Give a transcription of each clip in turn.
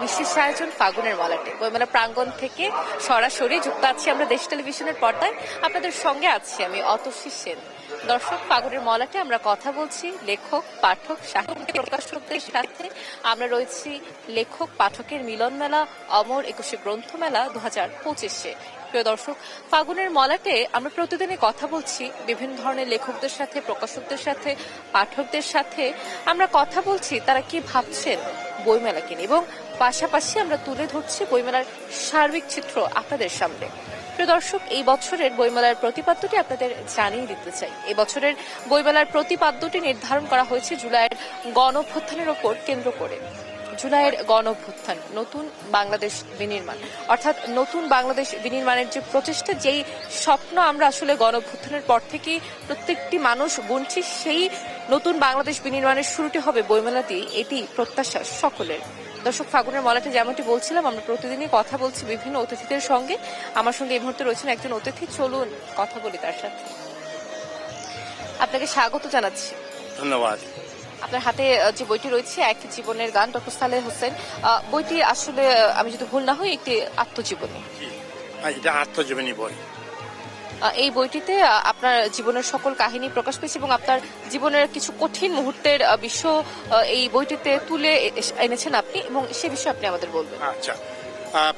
বিশেষ আয়োজন ফাগুনের মলাটে বইমেলা প্রাঙ্গণ থেকে সরাসরি যুক্ত আছি আমরা দেশ টেলিভিশনের পর্দায়। আপনাদের সঙ্গে আছি আমি অতসী সেন। দর্শক, ফাগুনের মলাটে আমরা কথা বলছি লেখক, পাঠক, সাহিত্য প্রকাশকদের সাথে। আমরা রয়েছি লেখক পাঠকের মিলন মেলা অমর 21 গ্রন্থমেলা 2025-এ। প্রিয় দর্শক, ফাগুনের মলাটে আমরা প্রতিদিনই কথা বলছি বিভিন্ন ধরনের লেখকদের সাথে, প্রকাশকদের সাথে, পাঠকদের সাথে। আমরা কথা বলছি তারা কি ভাবছেন বইমেলাকে নিয়ে, এবং পাশাপাশি আমরা তুলে ধরছি বইমেলার সার্বিক চিত্র আপনাদের সামনে। প্রিয় দর্শক, এই বছরের বইমেলার প্রতিপাদ্যটি আপনাদের জানিয়ে দিতে চাই। এই বছরের বইমেলার প্রতিপাদ্যটি নির্ধারণ করা হয়েছে জুলাইয়ের গণঅভ্যুত্থানের ওপর কেন্দ্র করে। জুলাইয়ের গণঅভ্যুত্থান, নতুন বাংলাদেশ বিনির্মাণ, অর্থাৎ নতুন বাংলাদেশ বিনির্মাণের যে প্রচেষ্টা, যেই স্বপ্ন আমরা আসলে গণঅভ্যুত্থানের পর থেকেই প্রত্যেকটি মানুষ গুনছি, সেই নতুন বাংলাদেশ বিনির্মাণের শুরুটি হবে বইমেলাতেই, এটি প্রত্যাশা সকলের। দর্শক, ফাগুনের মলাটে যেমনটি বলছিলাম, আমরা প্রতিদিনই কথা বলছি বিভিন্ন অতিথিদের সঙ্গে। আমার সঙ্গে এই মুহূর্তে রয়েছেন একজন অতিথি, চলুন কথা বলি তার সাথে। আপনাকে স্বাগত জানাচ্ছি। ধন্যবাদ। আপনার হাতে যে বইটি রয়েছে এক জীবনের গান, ডক্টর সালেহ হোসেন, বইটি আসলে আমি যদি ভুল না হই একটি আত্মজীবনী। এটা আত্মজীবনী বই। এই বইটিতে আপনার জীবনের সকল কাহিনী প্রকাশ পেয়েছে এবং আপনার জীবনের কিছু কঠিন মুহূর্তের বিষয় এই বইটিতে তুলে এনেছেন আপনি, এবং সে বিষয়ে আপনি আমাদের বলবেন। আচ্ছা,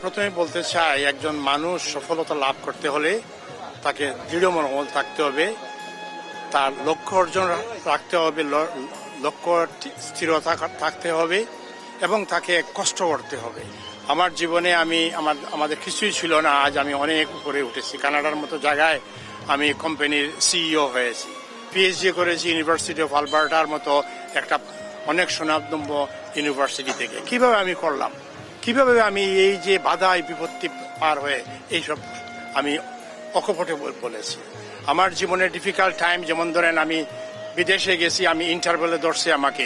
প্রথমে বলতে চাই, একজন মানুষ সফলতা লাভ করতে হলে তাকে দৃঢ় মনোবল থাকতে হবে, তার লক্ষ্য অর্জন রাখতে হবে, লক্ষ্য স্থিরতা থাকতে হবে এবং তাকে কষ্ট করতে হবে। আমার জীবনে আমাদের কিছুই ছিল না, আজ আমি অনেক উপরে উঠেছি। কানাডার মতো জায়গায় আমি কোম্পানির সিইও হয়েছি, পিএইচডি করেছি ইউনিভার্সিটি অফ আলবার্টার মতো একটা অনেক সুনামধন্য ইউনিভার্সিটি থেকে। কিভাবে আমি করলাম, কিভাবে আমি এই যে বাধা বিপত্তি পার হয়ে এইসব আমি অকপটে বলেছি। আমার জীবনে ডিফিকাল্ট টাইম, যেমন ধরেন আমি বিদেশে গেছি, আমি ইন্টারভেলে ধরছে আমাকে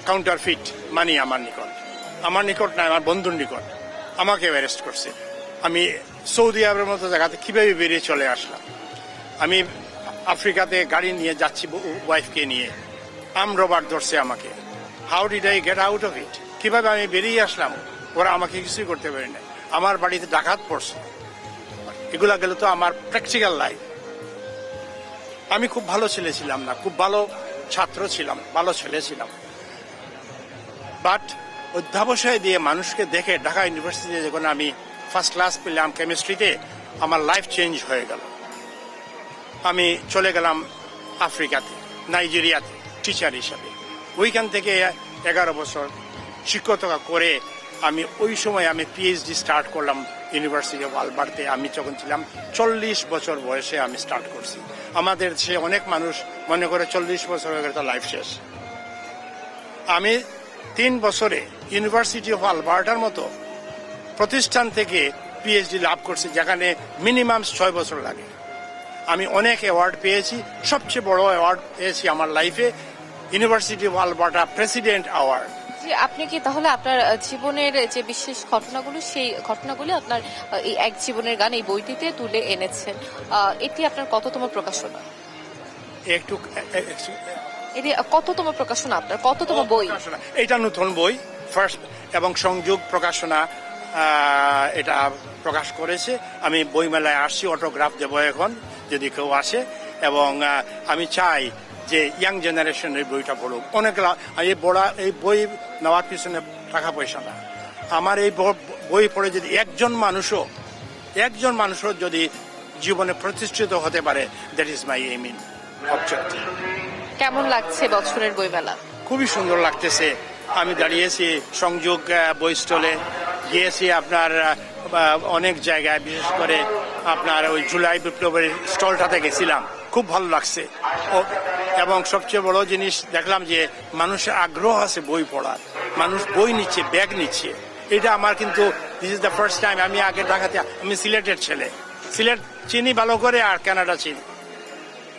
কাউন্টারফিট মানি আমার নিকট না, আমার বন্ধুর নিকট আমাকে অ্যারেস্ট করছে। আমি সৌদি আরবের মতো জায়গাতে কিভাবে বেরিয়ে চলে আসলাম। আমি আফ্রিকাতে গাড়ি নিয়ে যাচ্ছি ওয়াইফকে নিয়ে, রবার ধরছে আমাকে। How did I get out of it? কিভাবে আমি বেরিয়ে আসলাম, ওরা আমাকে কিছুই করতে পারে না। আমার বাড়িতে ডাকাত পড়ছে। এগুলা গেল তো আমার প্র্যাকটিক্যাল লাইফ। আমি খুব ভালো ছেলে ছিলাম না, খুব ভালো ছাত্র ছিলাম, ভালো ছেলে ছিলাম, বাট অধ্যাবসায় দিয়ে মানুষকে দেখে ঢাকা ইউনিভার্সিটিতে যখন আমি ফার্স্ট ক্লাস পেলাম কেমিস্ট্রিতে, আমার লাইফ চেঞ্জ হয়ে গেল। আমি চলে গেলাম আফ্রিকাতে, নাইজেরিয়াতে টিচার হিসাবে। ওইখান থেকে 11 বছর শিক্ষকতা করে আমি ওই সময় আমি পিএইচডি স্টার্ট করলাম ইউনিভার্সিটি অফ আলবার্টে। আমি যখন ছিলাম 40 বছর বয়সে আমি স্টার্ট করছি। আমাদের দেশে অনেক মানুষ মনে করে 40 বছর হয়ে গেলে তো লাইফ শেষ। আমি 3 বছরে ইউনিভার্সিটি অফ আলবার্টার মতো প্রতিষ্ঠান থেকে পিএইচডি লাভ করছি, যেখানে মিনিমাম 6 বছর লাগে। আমি অনেক অ্যাওয়ার্ড পেয়েছি। সবচেয়ে বড় অ্যাওয়ার্ড পেয়েছি আমার লাইফে university of Alberta president award. আপনি কি তাহলে আপনার জীবনের যে বিশেষ ঘটনাগুলো, সেই ঘটনাগুলো আপনার এই এক জীবনের গান এই বইটিতে তুলে এনেছেন? এটি আপনার কততম প্রকাশনা? একটু এটি কততম প্রকাশনা আপনার, কততম বই? এটা নতুন বই, ফার্স্ট, এবং সংযোগ প্রকাশনা এটা প্রকাশ করেছে। আমি বইমেলায় আসছি, অটোগ্রাফ দেবো এখন যদি কেউ আসে, এবং আমি চাই যে ইয়াং জেনারেশন এই বইটা পড়ুক। অনেক এই বই নেওয়ার পিছনে টাকা পয়সা না। আমার এই বই পড়ে যদি একজন মানুষও যদি জীবনে প্রতিষ্ঠিত হতে পারে, that is my aim in objective. কেমন লাগছে বছরের বইমেলা? খুবই সুন্দর লাগতেছে। আমি দাঁড়িয়েছি সংযোগ বই স্টলে, গিয়েছি আপনার অনেক জায়গায়, বিশেষ করে আপনার ওই জুলাই বিপ্লবের স্টলটাতে গেছিলাম, খুব ভালো লাগছে। এবং সবচেয়ে বড় জিনিস দেখলাম যে মানুষের আগ্রহ আছে বই পড়ার, মানুষ বই নিচ্ছে, ব্যাগ নিচ্ছে। এটা আমার কিন্তু this is the first time. আমি আগে ঢাকাতে, আমি সিলেটের ছেলে, সিলেট চিনি ভালো করে আর কানাডা চিনি।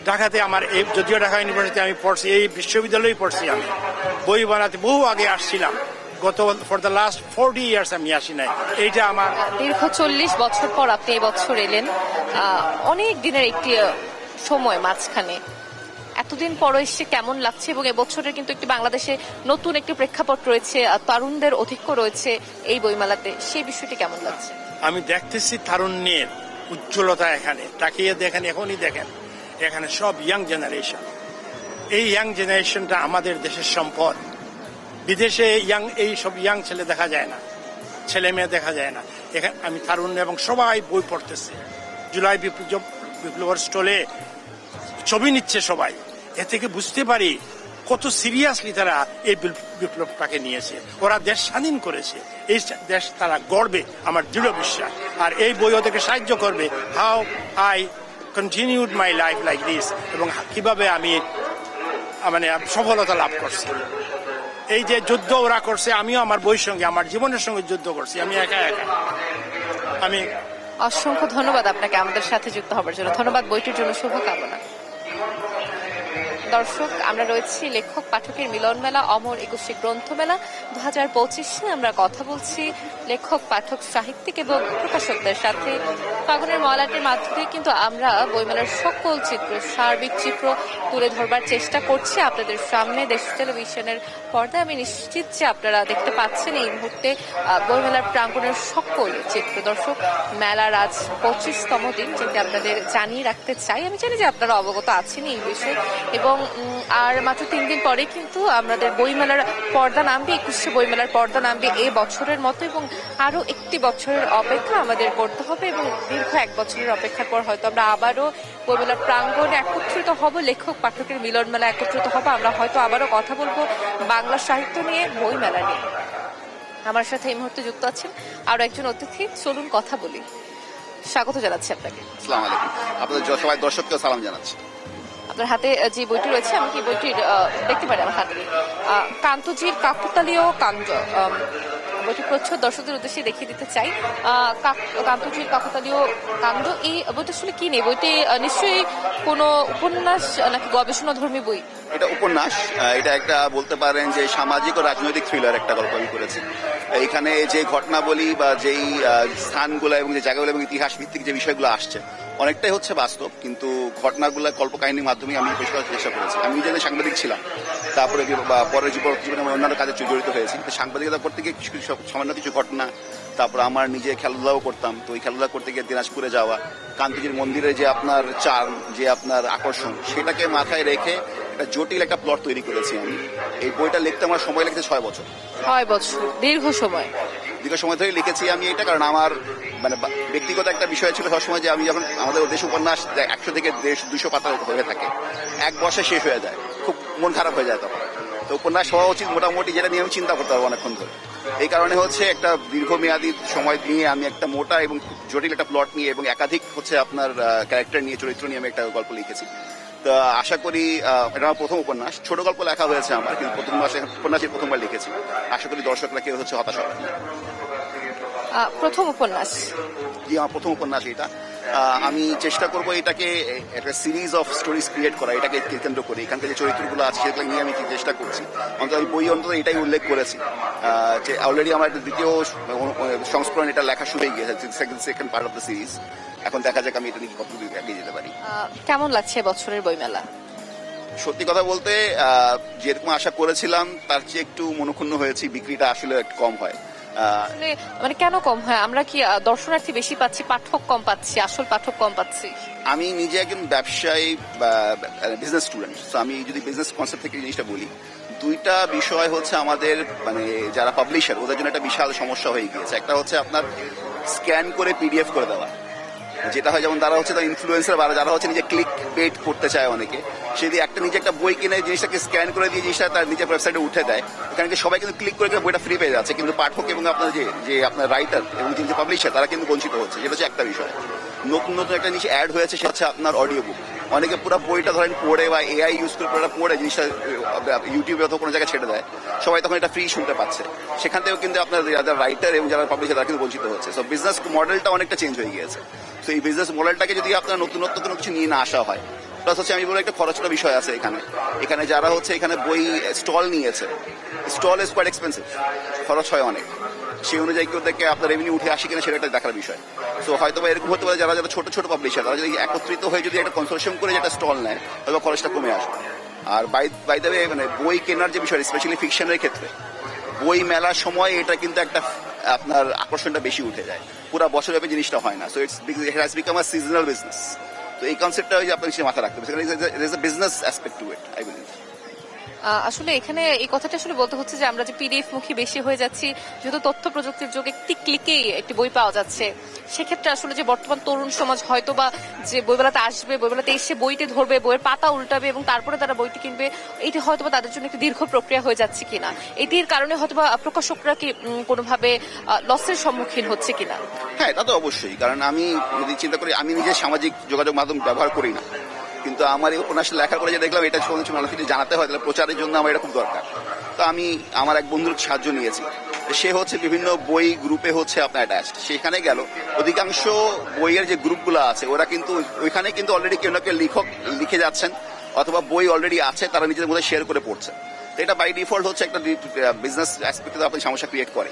ঢাকাতে আমার এই, যদিও ঢাকা ইউনিভার্সিটি আমি পড়ছি, এই বিশ্ববিদ্যালয়ে পড়ছি, আমি বই বানাতে বহু আগে আসছিলাম। গত ফর দ্য লাস্ট 40 ইয়ার্স আমি আসি নাই। এইটা আমার দীর্ঘ 40 বছর পর আপনি এই বছর এলেন, অনেক দিনের একটি সময় মাঝখানে। এতদিন পর এসে কেমন লাগছে, এবং এবছরের কিন্তু একটি বাংলাদেশে নতুন একটি প্রেক্ষাপট রয়েছে, তরুণদের অধিক্য রয়েছে এই বইমেলাতে, সেই বিষয়টি কেমন লাগছে? আমি দেখতেছি তারুণ্যের উজ্জ্বলতা এখানে, তাকিয়ে দেখেন, এখনই দেখেন, এখানে সব ইয়াং জেনারেশন। এই ইয়াং জেনারেশনটা আমাদের দেশের সম্পদ। বিদেশে এই সব ইয়াং ছেলে দেখা যায় না, ছেলে মেয়ে দেখা যায় না। এখানে আমি তারুণ্য, এবং সবাই বই পড়তেছে। জুলাই বিপ্লবের স্টলে ছবি নিচ্ছে সবাই। এ থেকে বুঝতে পারি কত সিরিয়াসলি তারা এই বিপ্লবটাকে নিয়েছে। ওরা দেশ স্বাধীন করেছে, এই দেশ তারা গড়বে, আমার দৃঢ় বিশ্বাস। আর এই বই ওদেরকে সাহায্য করবে, how I continued my life like this, এবং কিভাবে আমি মানে সফলতা লাভ করছি। এই যে যুদ্ধ ওরা করছে, আমিও আমার বইয়ের সঙ্গে, আমার জীবনের সঙ্গে যুদ্ধ করছি, আমি একা একা। আমি অসংখ্য ধন্যবাদ আপনাকে আমাদের সাথে যুক্ত হবার জন্য। ধন্যবাদ বইটির জন্য, শুভকামনা। দর্শক, আমরা রয়েছি লেখক পাঠকের মিলন মেলা অমর 21শে গ্রন্থমেলা 2025। আমরা কথা বলছি লেখক পাঠক সাহিত্যিক এবং প্রকাশকদের সাথে। ফাগুনের মলাটের মাধ্যমে কিন্তু আমরা বইমেলার সকল চিত্র, সার্বিক চিত্র তুলে ধরবার চেষ্টা করছি আপনাদের সামনে দেশ টেলিভিশনের পর্দায়। আমি নিশ্চিত যে আপনারা দেখতে পাচ্ছেন এই মুহূর্তে বইমেলার প্রাঙ্গণের সকল চিত্র। দর্শক, মেলার আজ 25তম দিন, যেটি আপনাদের জানিয়ে রাখতে চাই। আমি জানি যে আপনারা অবগত আছেন এই বিষয়ে, এবং আর মাত্র 3 দিন পরে কিন্তু আমাদের বইমেলার পর্দা নামবে, 21শে বইমেলার পর্দা নামবে এই বছরের মতো, এবং আরো একটি বছরের অপেক্ষা আমাদের করতে হবে, এবং দীর্ঘ 1 বছরের অপেক্ষার পর হয়তো আমরা আবারও বইমেলার প্রাঙ্গণে একত্রিত হব, লেখক পাঠকের মিলন মেলা একত্রিত হব। আমরা হয়তো আবারও কথা বলবো বাংলা সাহিত্য নিয়ে, বইমেলা নিয়ে। আমার সাথে এই মুহূর্তে যুক্ত আছেন আরো একজন অতিথি, চলুন কথা বলি। স্বাগত জানাচ্ছি আপনাকে। আসসালামু আলাইকুম। আপনাদের সবাই দর্শককেও সালাম জানাচ্ছি। আপনার হাতে যে বইটি রয়েছে, আমি কি বইটির দেখতে পারি আমার হাতে? কান্তজির কাকতালীয় কাণ্ড, বইটি প্রচ্ছদ দর্শকদের উদ্দেশ্যে দেখিয়ে দিতে চাই। কান্তজির কাকতালীয় কাণ্ড, এই বইটা আসলে কি নেই? বইটি নিশ্চয়ই কোনো উপন্যাস নাকি গবেষণাধর্মী বই? এটা উপন্যাস। এটা একটা বলতে পারেন যে সামাজিক ও রাজনৈতিক থ্রিলার একটা গল্প আমি করেছি। এখানে যে ঘটনাবলী বা যেই স্থানগুলো এবং যে জায়গাগুলো এবং ইতিহাস ভিত্তিক যে বিষয়গুলো আসছে, অনেকটাই হচ্ছে বাস্তব, কিন্তু ঘটনাগুলো কল্পকাহিনীর মাধ্যমে আমি পেশ করার চেষ্টা করেছি। আমি নিজে সাংবাদিক ছিলাম, তারপরে পরের জীবনে আমার অন্যান্য কাজে জড়িত হয়েছি। সাংবাদিকতা করতে গিয়ে সামান্য কিছু ঘটনা, তারপর আমার নিজে খেলাধুলাও করতাম। তো ওই খেলাধুলা করতে গিয়ে দিনাজপুরে যাওয়া, কান্তজির মন্দিরে যে আপনার চার্ম, যে আপনার আকর্ষণ, সেটাকে মাথায় রেখে একটা জটিল একটা প্লট তৈরি করেছি আমি। এই বইটা লিখতে আমার সময় লেগেছে 6 বছর। 6 বছর, দীর্ঘ সময় ধরে লিখেছি আমি এটা, কারণ আমার মানে ব্যক্তিগত একটা বিষয় ছিল সবসময় যে আমি যখন আমাদের দেশ উপন্যাস 100 থেকে 150-200 পাতা হয়ে থাকে, 1 বর্ষে শেষ হয়ে যায়, খুব মন খারাপ হয়ে যায় তখন। তো উপন্যাস হওয়া উচিত মোটামুটি, যেটা নিয়ে আমি চিন্তা করতে পারবো অনেকক্ষণ ধরে। এই কারণে হচ্ছে একটা দীর্ঘমেয়াদী সময় নিয়ে আমি একটা মোটা এবং জটিল একটা প্লট নিয়ে এবং একাধিক হচ্ছে আপনার ক্যারেক্টার নিয়ে, চরিত্র নিয়ে আমি একটা গল্প লিখেছি। তো আশা করি এটা আমার প্রথম উপন্যাস। ছোট গল্প লেখা হয়েছে আমার, কিন্তু উপন্যাসের প্রথমবার লিখেছি। আশা করি দর্শকরা কেউ হচ্ছে হতাশ হবে না। প্রথম উপন্যাস? জি, আমার প্রথম উপন্যাস এটা। আমি চেষ্টা করবো এটাকে একটা সিরিজ অফ স্টোরিজ ক্রিয়েট করা, এটাকে কেন্দ্র করে এখানকার যে চরিত্রগুলো আছে সেগুলো নিয়ে আমি চেষ্টা করছি। অন্তত আমি বই অন্তত এটাই উল্লেখ করেছি যে অলরেডি আমার দ্বিতীয় সংস্করণ এটা লেখা শুরু হয়ে গিয়েছে, second part of the series. এখন দেখা যাক আমি এটা নিয়ে কতদূর এগিয়ে যেতে পারি। কেমন লাগছে বছরের বইমেলা? সত্যি কথা বলতে যেরকম আশা করেছিলাম তার চেয়ে একটু মনক্ষুণ্ণ হয়েছি। বিক্রিটা আসলে একটু কম হয়। মানে কেন কম হয়? আমরা কি দর্শনার্থী বেশি পাচ্ছি, পাঠক কম পাচ্ছি, আসল পাঠক কম পাচ্ছি? আমি নিজে একজন ব্যবসায়ী বা বিজনেস স্টুডেন্ট, তো আমি যদি বিজনেস কনসেপ্ট থেকে জিনিসটা বলি, দুইটা বিষয় হচ্ছে আমাদের মানে যারা পাবলিশার ওদের জন্য একটা বিশাল সমস্যা হয়ে গিয়েছে। একটা হচ্ছে আপনার স্ক্যান করে পিডিএফ করে দেওয়া, যেটা হয় যেমন তারা হচ্ছে ইনফ্লুয়েন্সার বা যারা হচ্ছে নিজে ক্লিক বেট করতে চায় অনেকে, সে যদি নিজে একটা বই কিনে জিনিসটাকে স্ক্যান করে দিয়ে জিনিসটা তার নিজের ওয়েবসাইটে উঠে দেয়, এখানে সবাই কিন্তু ক্লিক করে বইটা ফ্রি পেয়ে যাচ্ছে, কিন্তু পাঠক এবং আপনার যে আপনার রাইটার এবং যে পাবলিশার তারা কিন্তু বঞ্চিত হচ্ছে। যেটা হচ্ছে একটা বিষয়। নতুন একটা জিনিস অ্যাড হয়েছে, সেটা হচ্ছে আপনার অডিও বুক। অনেকে পুরো বইটা ধরেন পড়ে বা এআই ইউজ করে পড়ে জিনিসটা ইউটিউবে অথবা কোনো জায়গায় ছেড়ে দেয়, সবাই তখন এটা ফ্রি শুনতে পাচ্ছে। সেখান থেকেও কিন্তু আপনার যারা রাইটার এবং যারা পাবলিশার তারা কিন্তু বঞ্চিত হচ্ছে। সো বিজনেস মডেলটা অনেকটা চেঞ্জ হয়ে গিয়েছে। তো এই বিজনেস মডেলটাকে যদি আপনার নতুনত্ব কোনো কিছু নিয়ে না আসা হয়, প্লাস হচ্ছে আমি বলি একটা খরচটা বিষয় আছে এখানে যারা হচ্ছে এখানে বই স্টল নিয়েছে, স্টল ইজ কোয়াইট এক্সপেন্সিভ, খরচ হয় অনেক। সেই অনুযায়ী কেউ দেখে আপনার রেভিনিউ উঠে আসে কিনা সেটা একটা দেখার বিষয়। সো হয়তো এরকম হতে পারে যারা ছোট ছোট পাবলিশার তারা যদি একত্রিত হয়ে যদি একটা কনসোর্টিয়াম করে যেটা স্টল নেয়, হয়তো খরচটা কমে আসবে। আর বাই দ্য ওয়ে মানে বই কেনার যে বিষয়, স্পেশালি ফিকশনের ক্ষেত্রে বই মেলার সময় এটা কিন্তু একটা আপনার আকর্ষণটা বেশি উঠে যায়, পুরো বছরব্যাপী জিনিসটা হয় না। So it has become a seasonal business. তো এই কনসেপ্টটা আপনার মাথায় রাখতে হবে, business aspect to it, I believe. আসলে এখানে এই কথাটা আসলে বলতে হচ্ছে যে আমরা যে পিডিএফ মুখী বেশি হয়ে যাচ্ছি, যেহেতু তথ্য প্রযুক্তির যুগে একটি ক্লিকেই একটি বই পাওয়া যাচ্ছে, সেক্ষেত্রে আসলে যে বর্তমান তরুণ সমাজ হয়তো বা যে বইমেলাতে আসবে, বইমেলাতে এসে বইটি ধরবে, বইয়ের পাতা উল্টাবে এবং তারপরে তারা বইটি কিনবে, এটি হয়তো বা তাদের জন্য একটি দীর্ঘ প্রক্রিয়া হয়ে যাচ্ছে কিনা, এটির কারণে হয়তো বা প্রকাশকরা কি কোনোভাবে লসের সম্মুখীন হচ্ছে কিনা? হ্যাঁ, তা তো অবশ্যই। কারণ আমি যদি চিন্তা করি, আমি নিজে সামাজিক যোগাযোগ মাধ্যম ব্যবহার করি না, কিন্তু আমার এই উপন্যাস লেখার পরে যে দেখলাম এটা মানুষকে যদি জানাতে হয় তাহলে প্রচারের জন্য আমার এটা খুব দরকার। তো আমি আমার এক বন্ধুর সাহায্য নিয়েছি। সে হচ্ছে বিভিন্ন বই গ্রুপে হচ্ছে আপনার অ্যাটাচড, সেখানে গেল। অধিকাংশ বইয়ের যে গ্রুপগুলো আছে ওরা কিন্তু ওইখানে কিন্তু অলরেডি কেউ না কেউ লেখক লিখে যাচ্ছেন, অথবা বই অলরেডি আছে, তারা নিজেদের মধ্যে শেয়ার করে পড়ছে। তো এটা বাই ডিফল্ট হচ্ছে একটা বিজনেস অ্যাসপেক্টে আপনি সমস্যা ক্রিয়েট করে।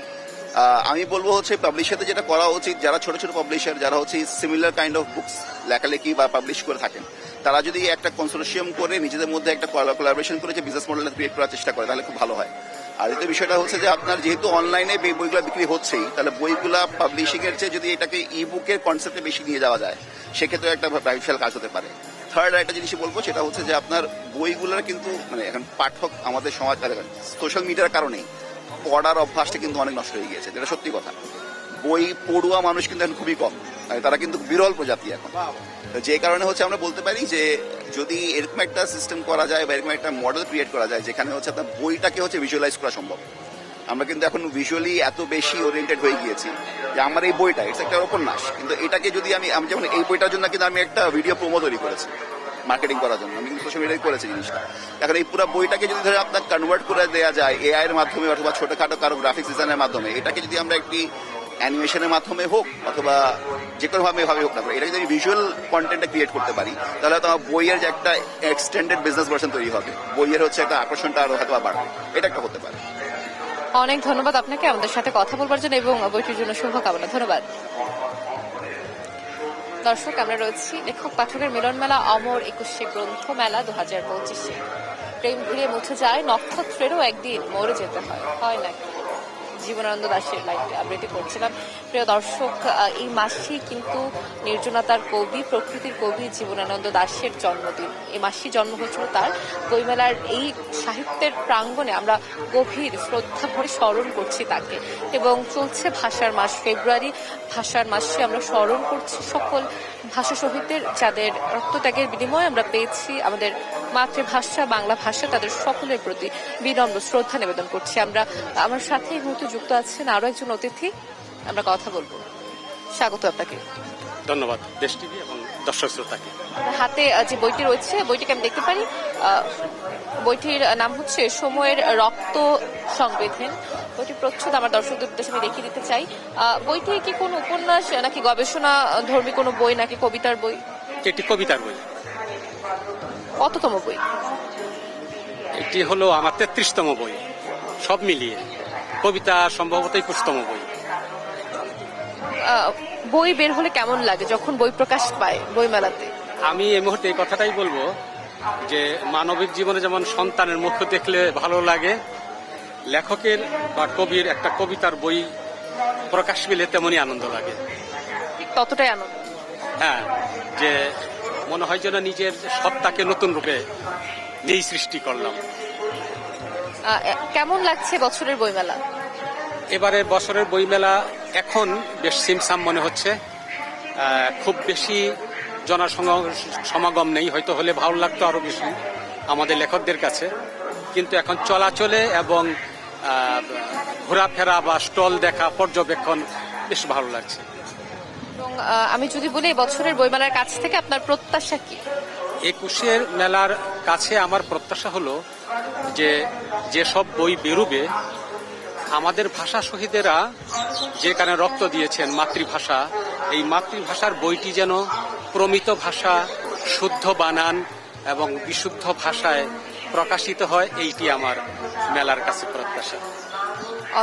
আমি বলবো হচ্ছে পাবলিশারদের যেটা করা উচিত, যারা ছোট ছোট পাবলিশার, যারা হচ্ছে সিমিলার কাইন্ড অফ বুকস লেখালেখি বা পাবলিশ করে থাকেন, তারা যদি একটা কনসোর্টিয়াম করে নিজেদের মধ্যে একটা কোলাবোরেশন করে যে বিজনেস মডেলটা ক্রিয়েট করার চেষ্টা করে তাহলে খুব ভালো হয়। আর দ্বিতীয় বিষয়টা হচ্ছে যে আপনার যেহেতু অনলাইনে বইগুলো বিক্রি হচ্ছেই, তাহলে বইগুলা পাবলিশিং এর চেয়ে যদি এটাকে ই বুকের কনসেপ্টে বেশি নিয়ে যাওয়া যায়, সেক্ষেত্রে একটা বিশাল কাজ হতে পারে। থার্ড একটা জিনিস বলবো, সেটা হচ্ছে যে আপনার বইগুলোর কিন্তু মানে এখন পাঠক আমাদের সমাজ সোশ্যাল মিডিয়ার কারণেই পড়ার অভ্যাসটা কিন্তু অনেক নষ্ট হয়ে গিয়েছে, যেটা সত্যি কথা। বই পড়ুয়া মানুষ কিন্তু এখন খুবই কম, তারা কিন্তু বিরল প্রজাতি এখন। যে কারণে হচ্ছে আমরা বলতে পারি যে যদি এরকম একটা সিস্টেম করা যায় বা এরকম একটা মডেল ক্রিয়েট করা যায় যেখানে হচ্ছে আপনার বইটাকে হচ্ছে ভিজুয়ালাইজ করা সম্ভব। আমরা কিন্তু এখন ভিজুয়ালি এত বেশি ওরিয়েন্টেড হয়ে গিয়েছি যে আমার এই বইটা ইটস একটা উপন্যাস, কিন্তু এটাকে যদি আমি যেমন এই বইটার জন্য কিন্তু আমি একটা ভিডিও প্রোমো তৈরি করেছি মার্কেটিং করার জন্য, আমি কিন্তু সোশ্যাল মিডিয়ায় করেছি জিনিসটা। এখন এই পুরো বইটাকে যদি ধরে আপনার কনভার্ট করে দেওয়া যায় এআই এর মাধ্যমে অথবা ছোটখাটো কারো গ্রাফিক্স ডিজাইনের মাধ্যমে, এটাকে যদি আমরা একটি অ্যানিমেশনের মাধ্যমে হোক অথবা যে কোনো ভাবে হোক না, এটা যদি ভিজুয়াল কন্টেন্টটা ক্রিয়েট করতে পারি, তাহলে তো আমার বইয়ের যে একটা এক্সটেন্ডেড বিজনেস ভার্সন তৈরি হবে, বইয়ের হচ্ছে একটা আকর্ষণটা আরো হয়তো বাড়বে, এটা একটা হতে পারে। অনেক ধন্যবাদ আপনাকে আমাদের সাথে কথা বলবার জন্য এবং বইটির জন্য শুভকামনা। ধন্যবাদ। দর্শক, আমরা রয়েছি লেখক পাঠকের মিলন মেলা অমর 21শে গ্রন্থ মেলা 2025। প্রেম ঘুরিয়ে মুছে যায়, নক্ষত্রেরও একদিন মরে যেতে হয় নাকি? জীবনানন্দ দাশের লাইফে আবৃত্তি করছিলাম। প্রিয় দর্শক, এই মাসেই কিন্তু নির্জনতার কবি, প্রকৃতির কবি জীবনানন্দ দাশের জন্মদিন। এই মাসেই জন্ম হয়েছিল তার। বইমেলার এই সাহিত্যের প্রাঙ্গণে আমরা গভীর শ্রদ্ধা ভরে স্মরণ করছি তাকে, এবং চলছে ভাষার মাস ফেব্রুয়ারি। ভাষার মাসে আমরা স্মরণ করছি সকল ভাষা শহীদদের, যাদের রক্তত্যাগের বিনিময়ে আমরা পেয়েছি আমাদের মাতৃভাষা বাংলা ভাষা, তাদের সকলের প্রতি বিনম্র শ্রদ্ধা নিবেদন করছি আমরা। আমার সাথে এই মুহূর্তে যুক্ত আছেন আরো একজন অতিথি, আমরা কথা বলবো। স্বাগত আপনাকে। ধন্যবাদ দেশ টিভি এবং দর্শক শ্রোতাকে। হাতে যে বইটি রয়েছে, বইটিকে আমি দেখতে পারি, বইটির নাম হচ্ছে সময়ের রক্ত সংবিধান। বইটির প্রচ্ছদ আমার দর্শকদের উদ্দেশ্যে আমি দেখিয়ে দিতে চাই। বইটি কি কোনো উপন্যাস নাকি গবেষণা ধর্মী কোনো বই নাকি কবিতার বই? এটি কবিতার বই। কততম বই? এটি হলো আমার 33তম বই, সব মিলিয়ে কবিতা সম্ভবত 21তম বই। বই বের হলে কেমন লাগে যখন বই প্রকাশ পায় বইমেলাতে? আমি এই মুহূর্তে এই কথাটাই বলবো যে মানবিক জীবনে যেমন সন্তানের মুখ দেখলে ভালো লাগে, লেখকের বা কবির একটা কবিতার বই প্রকাশ পেলে তেমনই আনন্দ লাগে। ঠিক ততটাই আনন্দ। হ্যাঁ, যে মনে হয় যেন নিজের সত্তাকে নতুন রূপে নিজেই সৃষ্টি করলাম। কেমন লাগছে বছরের বইমেলা? এবারে বছরের বইমেলা এখন বেশ সিমসাম মনে হচ্ছে, খুব বেশি জনসমাগম নেই, হয়তো হলে ভালো লাগতো আরো বেশি আমাদের লেখকদের কাছে, কিন্তু এখন চলাচলে এবং ঘোরাফেরা বা স্টল দেখা পর্যবেক্ষণ বেশ ভালো লাগছে। এবং আমি যদি বলি বছরের বইমেলার কাছ থেকে আপনার প্রত্যাশা কি? 21শে মেলার কাছে আমার প্রত্যাশা হলো যে যেসব বই বেরোবে, আমাদের ভাষা শহীদেরা যেখানে রক্ত দিয়েছেন মাতৃভাষা, এই মাতৃভাষার বইটি যেন প্রমিত ভাষা, শুদ্ধ বানান এবং বিশুদ্ধ ভাষায় প্রকাশিত হয়, এইটি আমার মেলার কাছে প্রত্যাশা।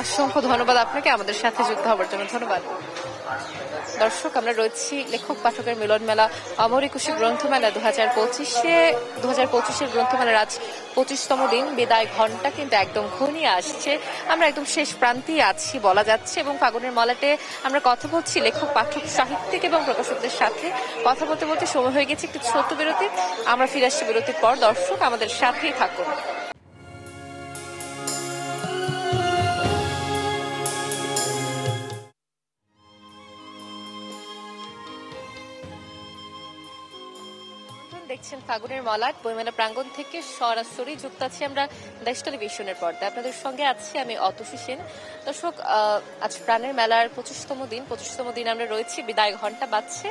অসংখ্য ধন্যবাদ আপনাকে আমাদের সাথে যুক্ত হবার জন্য। ধন্যবাদ। দর্শক, আমরা রয়েছি লেখক পাঠকের মিলন মেলা অমর একুশে গ্রন্থমেলা 2025-এর গ্রন্থমেলার আজ 25তম দিন। বিদায় ঘন্টা কিন্তু একদম ঘনিয়ে আসছে, আমরা একদম শেষ প্রান্তেই আছি বলা যাচ্ছে। এবং ফাগুনের মলাটে আমরা কথা বলছি লেখক, পাঠক, সাহিত্যিক এবং প্রকাশকদের সাথে। কথা বলতে বলতে সময় হয়ে গেছে একটু ছোট্ট বিরতি, আমরা ফিরে আসছি বিরতির পর। দর্শক, আমাদের সাথেই থাকুন। দেখছেন ফাগুনের মলাট বইমেলা প্রাঙ্গণ থেকে সরাসরি যুক্ত আছি আমরা দেশ টেলিভিশনের পর্দায়। আপনাদের সঙ্গে আছি আমি অতসী সেন। দর্শক, আজ প্রাণের মেলার 25তম দিন আমরা রয়েছি, বিদায় ঘন্টা বাজছে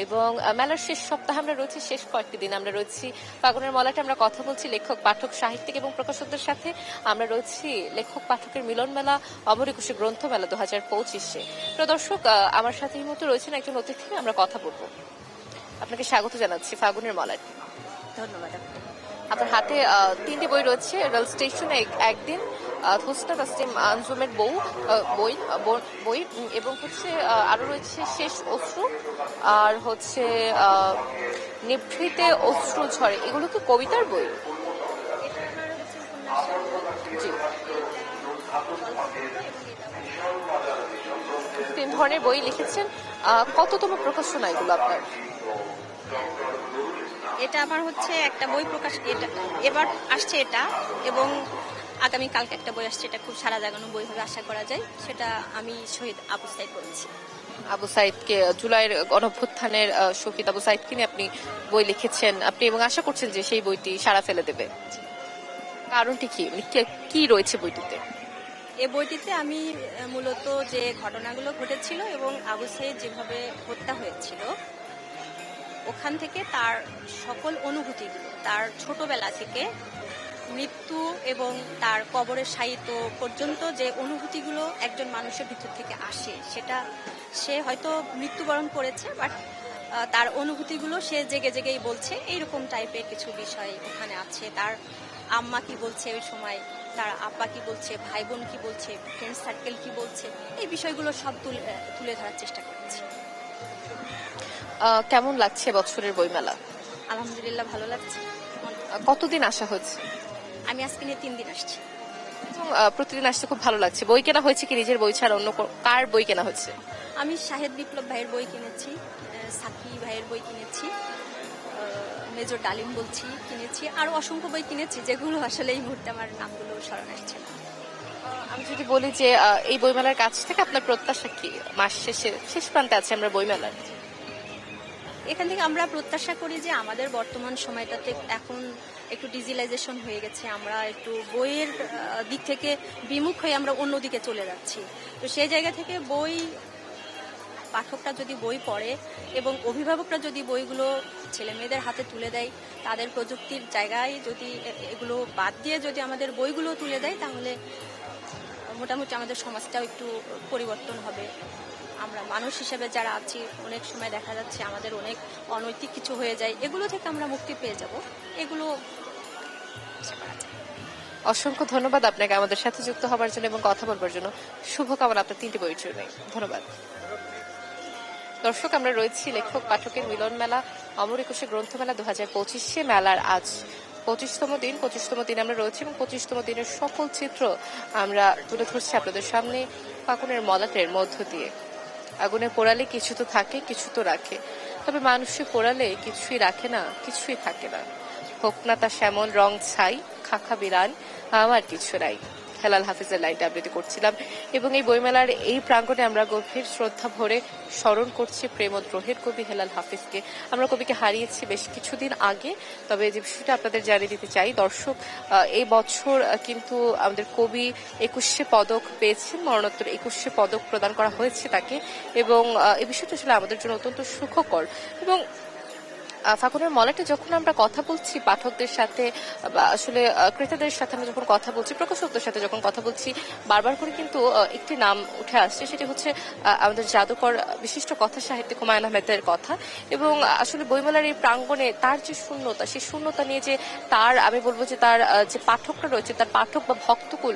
এবং মেলার শেষ সপ্তাহে আমরা রয়েছি, শেষ কয়েকটি দিন আমরা রয়েছি ফাগুনের মলাটে। আমরা কথা বলছি লেখক, পাঠক, সাহিত্যিক এবং প্রকাশকদের সাথে। আমরা রয়েছি লেখক পাঠকের মিলন মেলা অমর একুশে গ্রন্থমেলা 2025-এ। প্রিয় দর্শক, আমার সাথে এই মুহূর্তে রয়েছেন একজন অতিথি, আমরা কথা বলবো। আপনাকে স্বাগত জানাচ্ছি ফাগুনের মলাটে। ধন্যবাদ। আপনার হাতে 3টি বই রয়েছে, রেল স্টেশনে একদিন, হোস্টা তাসলিম আঞ্জুমের বই এবং হচ্ছে আরো রয়েছে শেষ অশ্রু, আর হচ্ছে নিভৃতে অশ্রু ঝরে। এগুলো কি কবিতার বই? জি, 3 ধরনের বই লিখেছেন। কততম প্রকাশনা এগুলো আপনার? এটা আমার হচ্ছে একটা বই প্রকাশ, এটা এবার আসছে এটা, এবং আগামীকালকে একটা বই আসছে, এটা খুব সারা জাগানো বই হবে আশা করা যায়। সেটা আমি শহীদ আবু সাইদ বলেছি। আবু সাইদকে, জুলাইয়ের গণঅভ্যুত্থানের শহীদ আবু সাইদকে নিয়ে আপনি বই লিখেছেন আপনি, এবং আশা করছেন যে সেই বইটি সাড়া ফেলে দেবে। কারণটি কি রয়েছে বইটিতে? এই বইটিতে আমি মূলত যে ঘটনাগুলো ঘটেছিল এবং আবু সাইদ যেভাবে হত্যা হয়েছিল ওখান থেকে তার সকল অনুভূতিগুলো, তার ছোটবেলা থেকে মৃত্যু এবং তার কবরের সাহিত্য পর্যন্ত যে অনুভূতিগুলো একজন মানুষের ভিতর থেকে আসে, সেটা সে হয়তো মৃত্যুবরণ করেছে, বাট তার অনুভূতিগুলো সে জেগে জেগেই বলছে। এইরকম টাইপের কিছু বিষয় ওখানে আছে। তার আম্মা কি বলছে ওই সময়, তার আব্বা কি বলছে, ভাই বোন কি বলছে, ফ্রেন্ড সার্কেল কি বলছে, এই বিষয়গুলো সব তুলে ধরার চেষ্টা করেছি। কেমন লাগছে বছরের বইমেলা? আলহামদুলিল্লাহ, ভালো লাগছে। কতদিন আসা হয়েছে? আমি আজকে নিয়ে 3 দিন আসছি। প্রতিদিন আসতে খুব ভালো লাগছে। বই কেনা হয়েছে কি নিজের বই ছাড়া অন্য কার বই কেনা হয়েছে? আমি শাহেদ বিপ্লব ভাইয়ের বই কিনেছি, সাকি ভাইয়ের বই কিনেছি, মেজর ডালিম বলছি কিনেছি, আরো অসংখ্য বই কিনেছি যেগুলো আসলে এই মুহূর্তে আমার নামগুলো স্মরণে আসছে না। আমি যদি বলি যে এই বইমেলার কাছ থেকে আপনার প্রত্যাশা কি? মাস শেষ প্রান্তে আছে আমরা বইমেলার, এখান থেকে আমরা প্রত্যাশা করি যে আমাদের বর্তমান সময়টাতে এখন একটু ডিজিটালাইজেশন হয়ে গেছে, আমরা একটু বইয়ের দিক থেকে বিমুখ হয়ে আমরা অন্যদিকে চলে যাচ্ছি। তো সেই জায়গা থেকে বই পাঠকরা যদি বই পড়ে এবং অভিভাবকরা যদি বইগুলো ছেলে মেয়েদের হাতে তুলে দেয়, তাদের প্রযুক্তির জায়গায় যদি এগুলো বাদ দিয়ে যদি আমাদের বইগুলো তুলে দেয়, তাহলে মোটামুটি আমাদের সমাজটাও একটু পরিবর্তন হবে। আমরা মানুষ হিসেবে যারা আছি, অনেক সময় দেখা যাচ্ছে আমাদের অনেক অনৈতিক কিছু হয়ে যায়, এগুলো থেকে আমরা মুক্তি পেয়ে যাব। এগুলো অসংখ্য ধন্যবাদ আপনাকে আমাদের সাথে যুক্ত হবার জন্য এবং কথা বলবার জন্য। শুভকামনা আপনার 3টি বইয়ের জন্য। ধন্যবাদ। দর্শক, আমরা রয়েছি লেখক পাঠকের মিলন মেলা অমর একুশে গ্রন্থমেলা 2025-এ। মেলার আজ 25তম দিন আমরা রয়েছি এবং 25তম দিনের সকল চিত্র আমরা তুলে ধরছি আপনাদের সামনে ফাগুনের মলাটের মধ্য দিয়ে। আগুনে পোড়ালে কিছু তো থাকে, কিছু তো রাখে, তবে মানুষে পোড়ালে কিছুই রাখে না, কিছুই থাকে না। হোক না তা শ্যামল রং ছাই, খাখা বিরান, আমার কিছু নাই। হেলাল হাফিজের লাইনটা আবৃত্তি করছিলাম এবং এই বইমেলার এই প্রাঙ্গণে আমরা গভীর শ্রদ্ধা ভরে স্মরণ করছি প্রেমদ্রোহের কবি হেলাল হাফিজকে। আমরা কবিকে হারিয়েছি বেশ কিছুদিন আগে, তবে যে বিষয়টা আপনাদের জানিয়ে দিতে চাই দর্শক, এই বছর কিন্তু আমাদের কবি 21শে পদক পেয়েছেন, মরণোত্তর 21শে পদক প্রদান করা হয়েছে তাকে, এবং এই বিষয়টা আসলে আমাদের জন্য অত্যন্ত সুখকর। এবং ফাগুনের মলাটে যখন আমরা কথা বলছি পাঠকদের সাথে বা আসলে ক্রেতাদের সাথে আমরা যখন কথা বলছি, প্রকাশকদের সাথে যখন কথা বলছি, বারবার করে কিন্তু একটি নাম উঠে আসছে, সেটি হচ্ছে আমাদের জাদুকর বিশিষ্ট কথা সাহিত্যিক হুমায়ুন আহমেদের কথা। এবং আসলে বইমেলার এই প্রাঙ্গণে তার যে শূন্যতা, সেই শূন্যতা নিয়ে যে তার, আমি বলবো যে তার যে পাঠকরা রয়েছে, তার পাঠক বা ভক্তকুল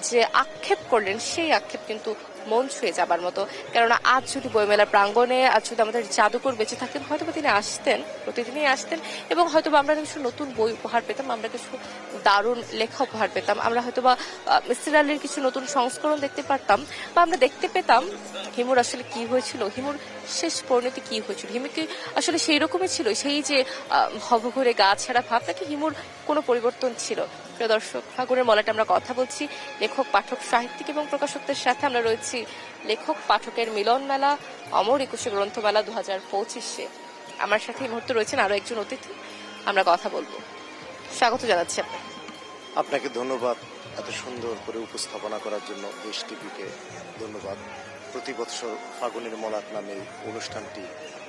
যে আক্ষেপ করলেন, সেই আক্ষেপ কিন্তু মন ছুঁয়ে যাবার মতো। কেননা আজ যদি বইমেলা প্রাঙ্গণে আজ যদি আমাদের জাদুকর বেঁচে থাকতেন, হয়তো তিনি আসতেন, প্রতিদিনই আসতেন, এবং হয়তো আমরা কিছু নতুন বই উপহার পেতাম, আমরা কিছু দারুণ লেখা উপহার পেতাম, আমরা হয়তো বা মিসির আলীর কিছু নতুন সংস্করণ দেখতে পারতাম, বা আমরা দেখতে পেতাম হিমুর আসলে কি হয়েছিল, হিমুর শেষ পরিণতি কি হয়েছিল, হিমু কি আসলে সেই রকমই ছিল, সেই যে ভবঘুরে গা ছাড়া ভাব, নাকি হিমুর কোনো পরিবর্তন ছিল। প্রিয় দর্শক, ফাগুনের মলাটে আমরা কথা বলছি লেখক, পাঠক, সাহিত্যিক এবং প্রকাশকদের সাথে। আমরা রয়েছি লেখক পাঠকের মিলন মেলা অমর একুশে গ্রন্থমেলা 2025-এ। আমার সাথে এই মুহূর্তে রয়েছেন আরো একজন অতিথি, আমরা কথা বলবো। স্বাগত জানাচ্ছি আপনাকে। আপনাকে ধন্যবাদ এত সুন্দর করে উপস্থাপনা করার জন্য, দেশ টিভিকে ধন্যবাদ প্রতি বছর ফাগুনের মলাট নামে অনুষ্ঠানটি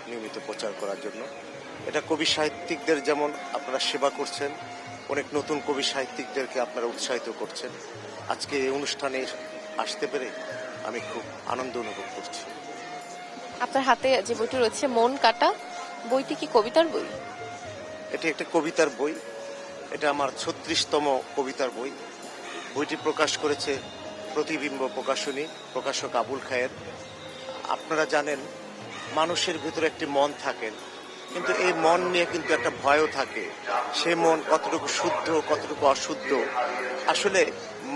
নিয়মিত প্রচার করার জন্য। এটা কবি সাহিত্যিকদের যেমন আপনারা সেবা করছেন, অনেক নতুন কবি সাহিত্যিকদেরকে আপনারা উৎসাহিত করছেন। আজকে এই অনুষ্ঠানে আসতে পেরে আমি খুব আনন্দ অনুভব করছি। আপনার হাতে যে বইটি রয়েছে মন কাটা, বইটি কি কবিতার বই? এটি একটা কবিতার বই, এটা আমার 36তম কবিতার বই। বইটি প্রকাশ করেছে প্রতিবিম্ব প্রকাশনী, প্রকাশক আবুল খায়ের। আপনারা জানেন মানুষের ভিতরে একটি মন থাকে, কিন্তু এই মন নিয়ে কিন্তু একটা ভয়ও থাকে, সে মন কতটুকু শুদ্ধ কতটুকু অশুদ্ধ। আসলে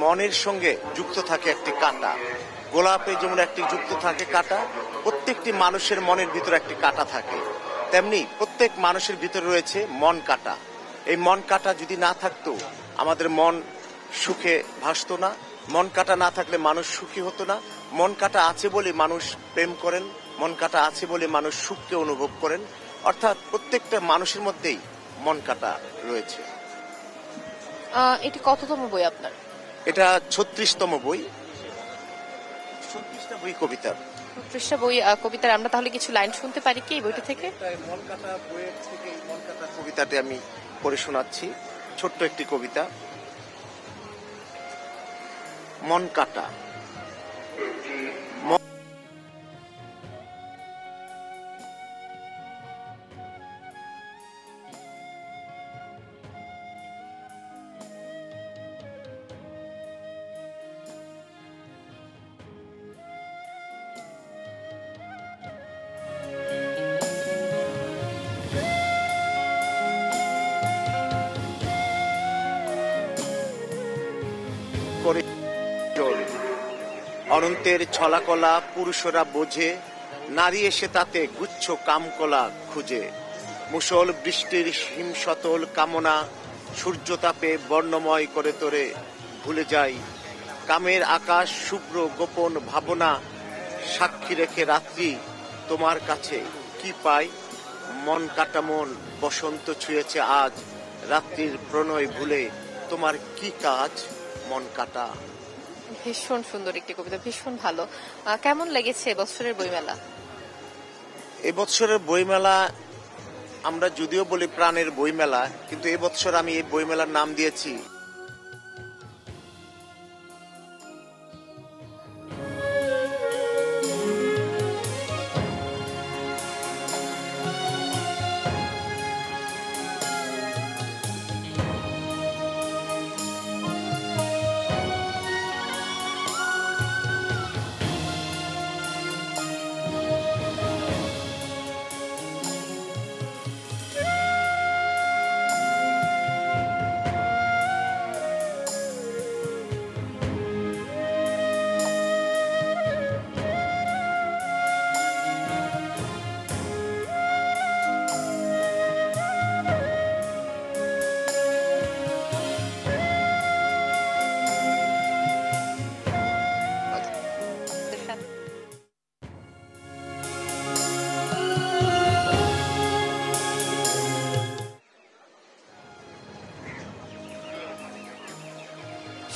মনের সঙ্গে যুক্ত থাকে একটি কাঁটা, গোলাপে যেমন একটি যুক্ত থাকে কাঁটা, প্রত্যেকটি মানুষের মনের ভিতরে একটি কাঁটা থাকে, তেমনি প্রত্যেক মানুষের ভিতরে রয়েছে মন কাঁটা। এই মন কাঁটা যদি না থাকতো আমাদের মন সুখে ভাসতো না, মন কাঁটা না থাকলে মানুষ সুখী হতো না। মন কাঁটা আছে বলে মানুষ প্রেম করেন, মন কাঁটা আছে বলে মানুষ সুখকে অনুভব করেন। অর্থাৎ প্রত্যেকটা মানুষের মধ্যেই মন কাঁটা রয়েছে। এটি কততম বই আপনার? এটা 36তম বই, 36টা বই কবিতার। 36টা বই কবিতার। আমরা তাহলে কিছু লাইন শুনতে পারি কি এই বইটি থেকে? মন কাঁটা বইয়ের থেকে মন কাঁটা কবিতাটি আমি পড়ে শোনাচ্ছি। ছোট্ট একটি কবিতা। মন কাঁটা। অনন্তের ছলাকলা পুরুষরা বোঝে, নারী এসে তাতে গুচ্ছ কামকলা খুঁজে। মুষল বৃষ্টির হিমশতল কামনা, সূর্যতাপে বর্ণময় করে তোরে ভুলে যাই। কামের আকাশ শুভ্র গোপন ভাবনা, সাক্ষী রেখে রাত্রি তোমার কাছে কি পাই। মন কাটা মন বসন্ত ছুঁয়েছে আজ, রাত্রির প্রণয় ভুলে তোমার কি কাজ। মন কাটা। ভীষণ সুন্দর একটি কবিতা, ভীষণ ভালো। কেমন লেগেছে এবছরের বইমেলা? এবছরের বইমেলা আমরা যদিও বলি প্রাণের বইমেলা, কিন্তু এবছর আমি এই বইমেলার নাম দিয়েছি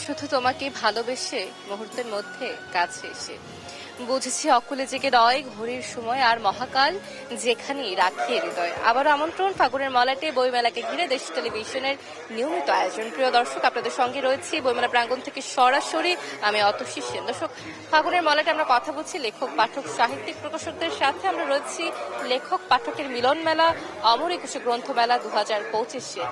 শুধু তোমাকে ভালোবেসে মুহূর্তের মধ্যে কাছে এসে বুঝেছি অকুলে জেগে রয় ঘড়ির সময় আর মহাকাল যেখানে রাখিয়ে হৃদয়। আবার আমন্ত্রণ ফাগুনের মলাটে বইমেলাকে ঘিরে দেশ টেলিভিশনের নিয়মিত আয়োজন। প্রিয় দর্শক, আপনাদের সঙ্গে রয়েছি বইমেলা প্রাঙ্গণ থেকে সরাসরি আমি অতসী সেন। দর্শক, ফাগুনের মলাটে আমরা কথা বলছি লেখক, পাঠক, সাহিত্যিক, প্রকাশকদের সাথে। আমরা রয়েছি লেখক পাঠকের মিলন মেলা অমর একুশে গ্রন্থমেলা 2025-এ।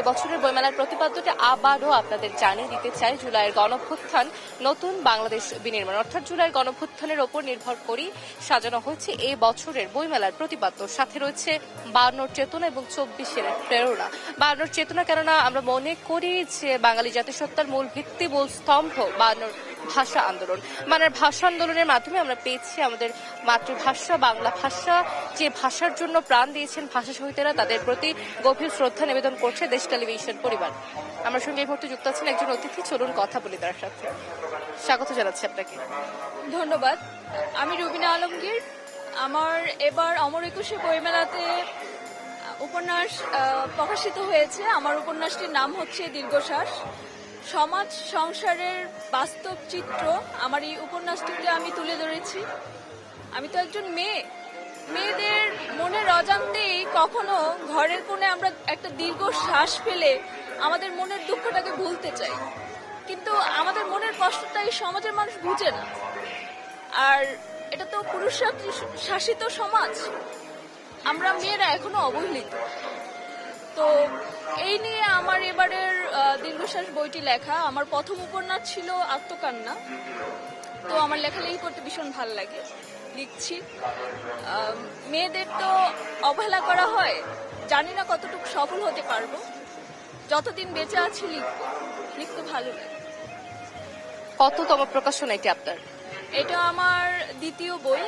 এবছরের বইমেলার প্রতিপাদ্যটা আবারও আপনাদের জানিয়ে দিতে চাই। জুলাই জুলাইয়ের গণঅভ্যুত্থান নতুন বাংলাদেশ বিনির্মাণ, অর্থাৎ জুলাইয়ের গণঅভ্যুত্থানের ওপর নির্ভর করেই সাজানো হয়েছে এই বছরের বইমেলার প্রতিপাদ্য। সাথে রয়েছে 52 চেতনা এবং 24 প্রেরণা। 52 চেতনা কেননা আমরা মনে করি যে বাঙালি জাতিসত্তার মূল ভিত্তি, মূল স্তম্ভ 52 ভাষা আন্দোলন। মানে ভাষা আন্দোলনের মাধ্যমে আমরা পেয়েছি আমাদের মাতৃভাষা বাংলা ভাষা, যে ভাষার জন্য প্রাণ দিয়েছেন ভাষা শহীদেরা, তাদের প্রতি গভীর শ্রদ্ধা নিবেদন করছে দেশ টেলিভিশন পরিবার। আমার সঙ্গে এই মুহূর্তে যুক্ত আছেন একজন অতিথি, চলুন কথা বলি তার সাথে। স্বাগত জানাচ্ছি আপনাকে। ধন্যবাদ। আমি রুবিনা আলমগীর। আমার এবার অমর একুশে বইমেলাতে উপন্যাস প্রকাশিত হয়েছে। আমার উপন্যাসটির নাম হচ্ছে দীর্ঘশ্বাস। সমাজ সংসারের বাস্তব চিত্র আমার এই উপন্যাসটিতে আমি তুলে ধরেছি। আমি তো একজন মেয়ে, মেয়েদের মনের অজান্তেই কখনো ঘরের কোণে আমরা একটা দীর্ঘ শ্বাস ফেলে আমাদের মনের দুঃখটাকে ভুলতে চাই, কিন্তু আমাদের মনের কষ্টটা এই সমাজের মানুষ বুঝে না। আর এটা তো পুরুষ শাসিত সমাজ, আমরা মেয়েরা এখনো অবহেলিত। তো এই নিয়ে আমার এবারের দীর্ঘশ্বাস বইটি লেখা। আমার প্রথম উপন্যাস ছিল আত্মকান্না। তো আমার লেখালেখি করতে ভীষণ ভালো লাগে, লিখছি। মেয়েদের তো অবহেলা করা হয়, জানি না কতটুকু সফল হতে পারবো। যতদিন বেঁচে আছি লিখতে ভালো লাগে। কততম প্রকাশনা এটি আপনার? এটা আমার দ্বিতীয় বই,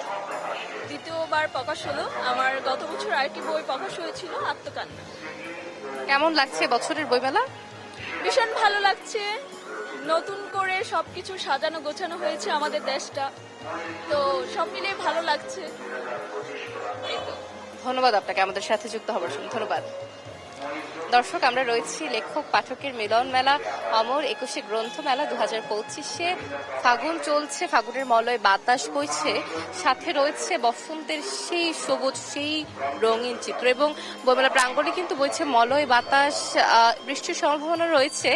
দ্বিতীয়বার প্রকাশ হলো। আমার গত বছর আরেকটি বই প্রকাশ হয়েছিল আত্মকান্না। কেমন লাগছে বছরের বইমেলা? ভীষণ ভালো লাগছে। নতুন করে সবকিছু সাজানো গোছানো হয়েছে আমাদের দেশটা, তো সব মিলিয়ে ভালো লাগছে। ধন্যবাদ আপনাকে আমাদের সাথে যুক্ত হবার জন্য। ধন্যবাদ। দর্শক, আমরা রয়েছি লেখক পাঠকের মিলন মেলা অমর একুশে গ্রন্থ মেলা 2025-এ। ফাগুন চলছে, ফাগুনের মলয় বাতাস বইছে, সাথে রয়েছে বসন্তের সেই সবুজ, সেই রঙিন চিত্র, এবং বইমেলা প্রাঙ্গণে কিন্তু বইছে মলয় বাতাস, বৃষ্টির সম্ভাবনা রয়েছে।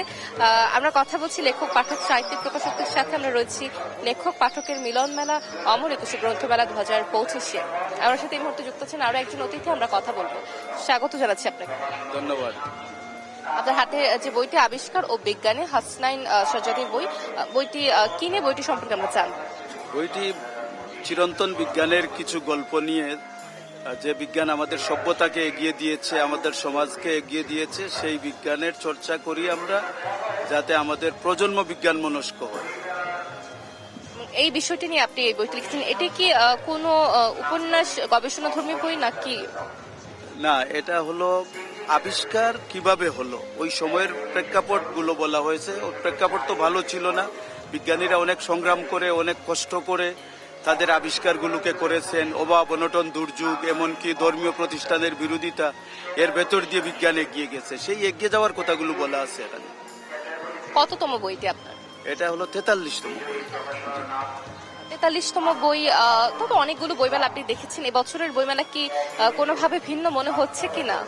আমরা কথা বলছি লেখক পাঠক সাহিত্যিক প্রকাশকদের সাথে। আমরা রয়েছি লেখক পাঠকের মিলন মেলা অমর একুশে গ্রন্থ মেলা 2025-এ। আমার সাথে এই মুহূর্তে যুক্ত আছেন আরো একজন অতিথি, আমরা কথা বলবো। স্বাগত জানাচ্ছি আপনাকে। ধন্যবাদ। আপনার হাতে যে বইটি আবিষ্কার ও বিজ্ঞানে হাসনাইন সজ্জাদের বইটি কিনে বইটি সম্পর্কে আমরা জানব। বইটি চিরন্তন বিজ্ঞানের কিছু গল্প নিয়ে, যে বিজ্ঞান আমাদের সভ্যতাকে এগিয়ে দিয়েছে, আমাদের সমাজকে এগিয়ে দিয়েছে, সেই বিজ্ঞানের চর্চা করি আমরা, যাতে আমাদের প্রজন্ম বিজ্ঞান মনস্ক হয়। এই বিষয়টি নিয়ে আপনি এই বইটি লিখেছেন, এটি কি কোনো উপন্যাস গবেষণাধর্মী বই নাকি? না, এটা হলো আবিষ্কার কিভাবে হলো ওই সময়ের প্রেক্ষাপট গুলো বলা হয়েছে। ওর প্রেক্ষাপট তো ভালো ছিল না। বিজ্ঞানীরা অনেক সংগ্রাম করে, অনেক কষ্ট করে তাদের আবিষ্কারগুলোকে করেছেন। অভাব, অনটন, দুর্যোগ, এমনকি ধর্মীয় প্রতিষ্ঠানের বিরোধিতা, এর ভেতর দিয়ে বিজ্ঞান এগিয়ে গেছে। সেই এগিয়ে যাওয়ার কথাগুলো বলা আছে এখানে। কততম বইটি আপনার? এটা হলো 43তম বই। 43তম বই। তবে অনেকগুলো বইমেলা আপনি দেখেছেন, এবছরের বইমেলা কি কোনোভাবে ভিন্ন মনে হচ্ছে কিনা?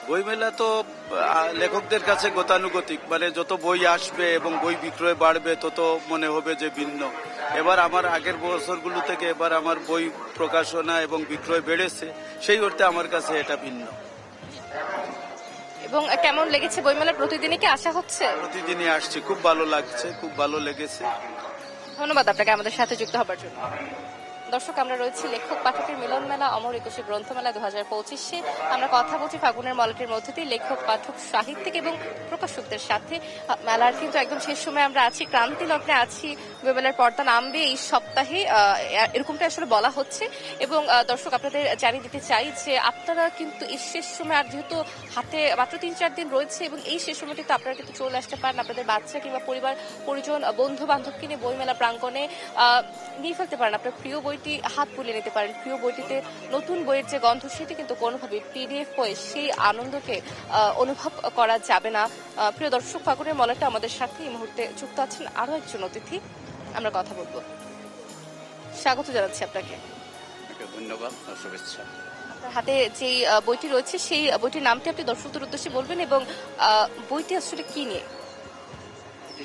বইমেলা তো লেখকদের কাছে গতানুগতিক, মানে যত বই আসবে এবং বই বিক্রয় বাড়বে তত মনে হবে যে ভিন্ন। এবার আমার আগের বছরগুলো থেকে এবার আমার বই প্রকাশনা এবং বিক্রয় বেড়েছে, সেই অর্থে আমার কাছে এটা ভিন্ন। এবং কেমন লেগেছে বইমেলা? প্রতিদিনই কি আসা হচ্ছে? প্রতিদিনই আসছি, খুব ভালো লাগছে, খুব ভালো লেগেছে। ধন্যবাদ আপনাকে আমাদের সাথে যুক্ত হবার জন্য। দর্শক, আমরা রয়েছি লেখক পাঠকের মিলন মেলা অমর একুশে গ্রন্থমেলা 2025-এ। আমরা কথা বলছি ফাগুনের মলটের মধ্যে দিয়ে লেখক পাঠক সাহিত্যিক এবং প্রকাশকদের সাথে। মেলার কিন্তু একদম শেষ সময় আমরা আছি, ক্রান্তি লগ্নে আছি। বইমেলার পর্দা নামবে এই সপ্তাহে, এরকমটা আসলে বলা হচ্ছে। এবং দর্শক, আপনাদের জানিয়ে দিতে চাই যে আপনারা কিন্তু এই শেষ সময়, আর যেহেতু হাতে মাত্র 3-4 দিন রয়েছে, এবং এই শেষ সময়টিতে আপনারা কিন্তু চলে আসতে পারেন আপনাদের বাচ্চা কিংবা পরিবার পরিজন বন্ধু বান্ধবকে নিয়ে বইমেলা প্রাঙ্গণে নিয়ে ফেলতে পারেন আপনার প্রিয় বইটি, হাত বুলিয়ে নিতে পারেন। প্রিয় বইটিতে নতুন বইয়ের যে গন্ধ, সেটি কিন্তু কোনোভাবে পিডিএফ বই সেই আনন্দকে অনুভব করা যাবে না। প্রিয় দর্শক, ফাগুনের মলাটা আমাদের সাথে এই মুহূর্তে যুক্ত আছেন আরো একজন অতিথি, আমরা কথা বলবো। স্বাগত জানাচ্ছি আপনাকে। ধন্যবাদ, শুভেচ্ছা। আপনার হাতে যে বইটি রয়েছে সেই বইটির নামটি আপনি দর্শকদের উদ্দেশ্যে বলবেন, এবং বইটি আসলে কি নিয়ে?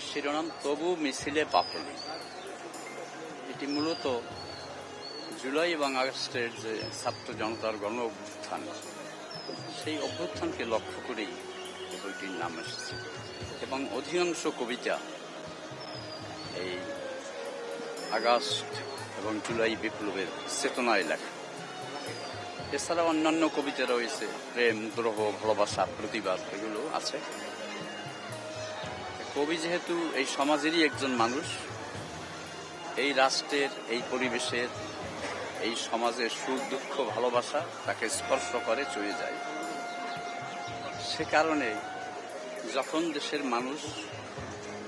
শিরোনাম তবু মিছিলে পাফেনি। এটি মূলত জুলাই এবং আগস্টের যে ছাত্র জনতার গণ অভ্যুত্থান, সেই অভ্যুত্থানকে লক্ষ্য করেই বইটির নাম এসেছে। এবং অধিকাংশ কবিতা এই আগস্ট এবং জুলাই বিপ্লবের চেতনায় লেখা। এছাড়া অন্যান্য কবিতা রয়েছে, প্রেম, দ্রোহ, ভালোবাসা, প্রতিবাদ, এগুলো আছে। কবি যেহেতু এই সমাজেরই একজন মানুষ, এই রাষ্ট্রের, এই পরিবেশের, এই সমাজের সুখ দুঃখ ভালোবাসা তাকে স্পর্শ করে চলে যায়। সে কারণে যখন দেশের মানুষ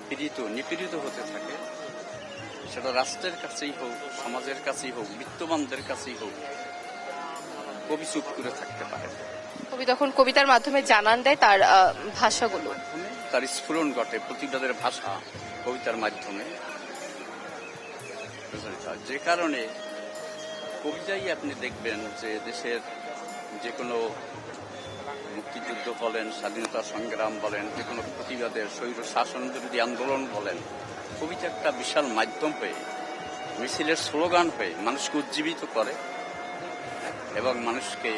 পীড়িত নিপীড়িত হতে থাকে, সেটা রাষ্ট্রের কাছেই হোক, সমাজের কাছেই হোক, বিত্তবানদের কাছেই হোক, কবি চুপ করে থাকতে পারে। কবি তখন কবিতার মাধ্যমে জানান দেয় তার ভাষাগুলো, তার স্ফুরণ ঘটে, প্রতিবাদের ভাষা কবিতার মাধ্যমে। যে কারণে কবিতাই আপনি দেখবেন যে দেশের যে কোনো মুক্তিযুদ্ধ বলেন, স্বাধীনতা সংগ্রাম বলেন, যে কোনো প্রতিবাদের, স্বৈর শাসন বিরোধী আন্দোলন বলেন, কবিতা একটা বিশাল মাধ্যম হয়ে, মিছিলের স্লোগান হয়ে মানুষকে উজ্জীবিত করে এবং মানুষকে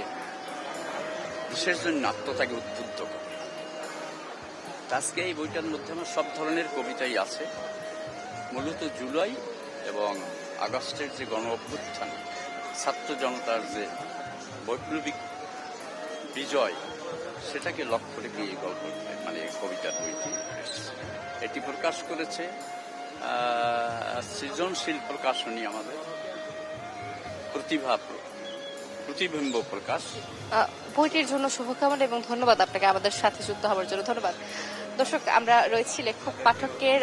দেশের জন্য আত্মত্যাগে উদ্বুদ্ধ করে। আজকে এই বইটার মধ্যে আমার সব ধরনের কবিতাই আছে। মূলত জুলাই এবং আগস্টের যে গণ অভ্যুত্থান, ছাত্র জনতার যে বৈপ্লবিক বিজয়, সেটাকে লক্ষ্য রেখে এই গল্প, মানে কবিতার বইটি এটি প্রকাশ করেছে সৃজনশীল প্রকাশনী, আমাদের প্রতিবিম্ব প্রকাশ। বইটির জন্য শুভকামনা এবং ধন্যবাদ আপনাকে আমাদের সাথে যুক্ত হওয়ার জন্য। ধন্যবাদ। দর্শক, আমরা রয়েছি লেখক পাঠকের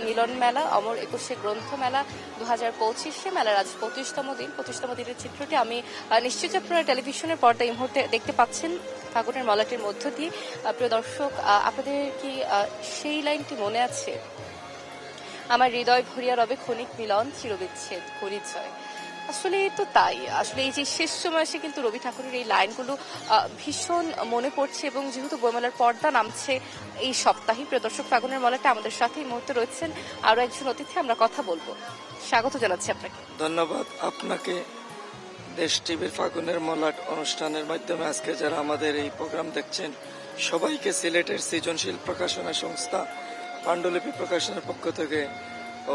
মিলন মেলা, অমর একুশে গ্রন্থ মেলা 2025। মেলার আজ 25তম দিন। 25তম দিনের চিত্রটি আমি নিশ্চিত আপনারা টেলিভিশনের পর্দায় এই মুহূর্তে দেখতে পাচ্ছেন ফাগুনের মলাটির মধ্য দিয়ে। প্রিয় দর্শক, আপনাদের কি সেই লাইনটি মনে আছে? আমার হৃদয় ভরিয়া রবে ক্ষণিক মিলন, চিরবিচ্ছেদ পরিচয়। আসলে তো তাই। আসলে এই যে শেষ সময় এসে কিন্তু রবি ঠাকুরের এই লাইনগুলো ভীষণ মনে পড়ছে, এবং যেহেতু বইমেলার পর্দা নামছে এই সপ্তাহে, প্রিয় দর্শক, ফাগুনের মলাটা আমাদের সাথে এই মুহূর্তে রয়েছেন আরো একজন অতিথি, আমরা কথা বলবো। স্বাগত জানাচ্ছি আপনাকে। ধন্যবাদ আপনাকে। দেশ টিভির ফাগুনের মলাট অনুষ্ঠানের মাধ্যমে আজকে যারা আমাদের এই প্রোগ্রাম দেখছেন, সবাইকে সিলেটের সৃজনশীল প্রকাশনা সংস্থা পাণ্ডুলিপি প্রকাশনের পক্ষ থেকে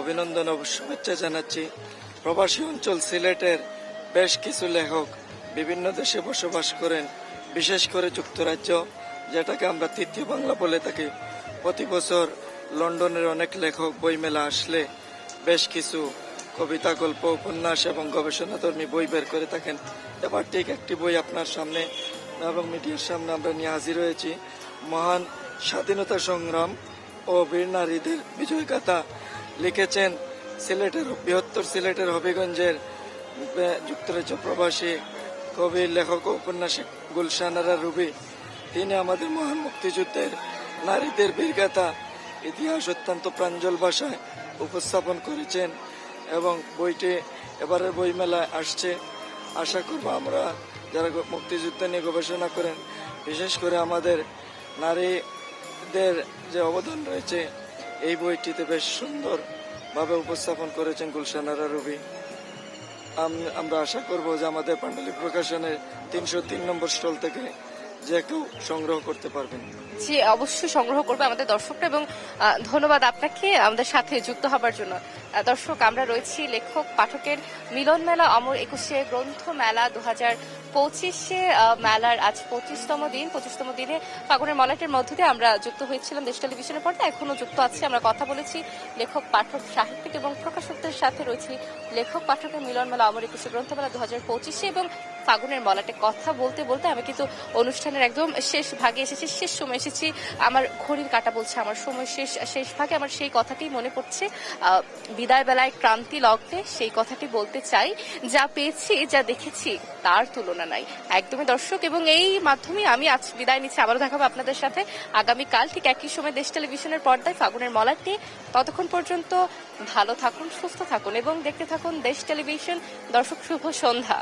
অভিনন্দন ও শুভেচ্ছা জানাচ্ছি। প্রবাসী অঞ্চল সিলেটের বেশ কিছু লেখক বিভিন্ন দেশে বসবাস করেন, বিশেষ করে যুক্তরাজ্য, যেটাকে আমরা তৃতীয় বাংলা বলে থাকি। প্রতি বছর লন্ডনের অনেক লেখক বইমেলা আসলে বেশ কিছু কবিতা, গল্প, উপন্যাস এবং গবেষণাধর্মী বই বের করে থাকেন। এবার ঠিক একটি বই আপনার সামনে এবং মিডিয়ার সামনে আমরা নিয়ে হাজির হয়েছি। মহান স্বাধীনতা সংগ্রাম ও বীর নারীদের বিজয়গাথা লিখেছেন বৃহত্তর সিলেটের হবিগঞ্জের যুক্তরাজ্য প্রবাসী কবি, লেখক ও উপন্যাসিক গুলশান আরা রুবি। তিনি আমাদের মহান মুক্তিযুদ্ধের নারীদের বীরগাথা ইতিহাস অত্যন্ত প্রাঞ্জল ভাষায় উপস্থাপন করেছেন, এবং বইটি এবারের বইমেলায় আসছে। আশা করব আমরা যারা মুক্তিযুদ্ধ নিয়ে গবেষণা করেন, বিশেষ করে আমাদের নারীদের যে অবদান রয়েছে, এই বইটিতে বেশ সুন্দরভাবে উপস্থাপন করেছেন গুলশান আরা রুবি। আমরা আশা করব যে আমাদের পাণ্ডুলিপি প্রকাশনের 303 নম্বর স্টল থেকে যে কেউ সংগ্রহ করতে পারবেন। জি, অবশ্যই সংগ্রহ করবে আমাদের দর্শকরা, এবং ধন্যবাদ আপনাকে আমাদের সাথে যুক্ত হবার জন্য। দর্শক, আমরা রয়েছি লেখক পাঠকের মিলন মেলা, অমর একুশে গ্রন্থ মেলা 2025। মেলার আজ 25তম দিন। 25তম দিনে ফাগুনের মলাটের মধ্য দিয়ে আমরা যুক্ত হয়েছিলাম দেশ টেলিভিশনের পর্দা, এখনো যুক্ত আছি। আমরা কথা বলেছি লেখক পাঠক, সাহিত্যিক এবং প্রকাশকদের সাথে। রয়েছি লেখক পাঠকের মিলন মেলা, অমর একুশে গ্রন্থ মেলা 2025 এবং ফাগুনের মলাটে কথা বলতে বলতে আমি কিন্তু অনুষ্ঠানের একদম শেষ ভাগে এসেছি, শেষ সময় এসেছি। আমার ঘড়ির কাঁটা বলছে আমার সময় শেষ ভাগে। আমার সেই কথাটি মনে পড়ছে, বিদায় বেলায় ক্রান্তি লগ্নে সেই কথাটি বলতে চাই, যা পেয়েছি, যা দেখেছি, তার তুলনা নাই। একদমই দর্শক, এবং এই মাধ্যমে আমি আজ বিদায় নিচ্ছি। আবারও দেখাবো আপনাদের সাথে আগামীকাল ঠিক একই সময় দেশ টেলিভিশনের পর্দায় ফাগুনের মলাটে। ততক্ষণ পর্যন্ত ভালো থাকুন, সুস্থ থাকুন এবং দেখতে থাকুন দেশ টেলিভিশন। দর্শক, শুভ সন্ধ্যা।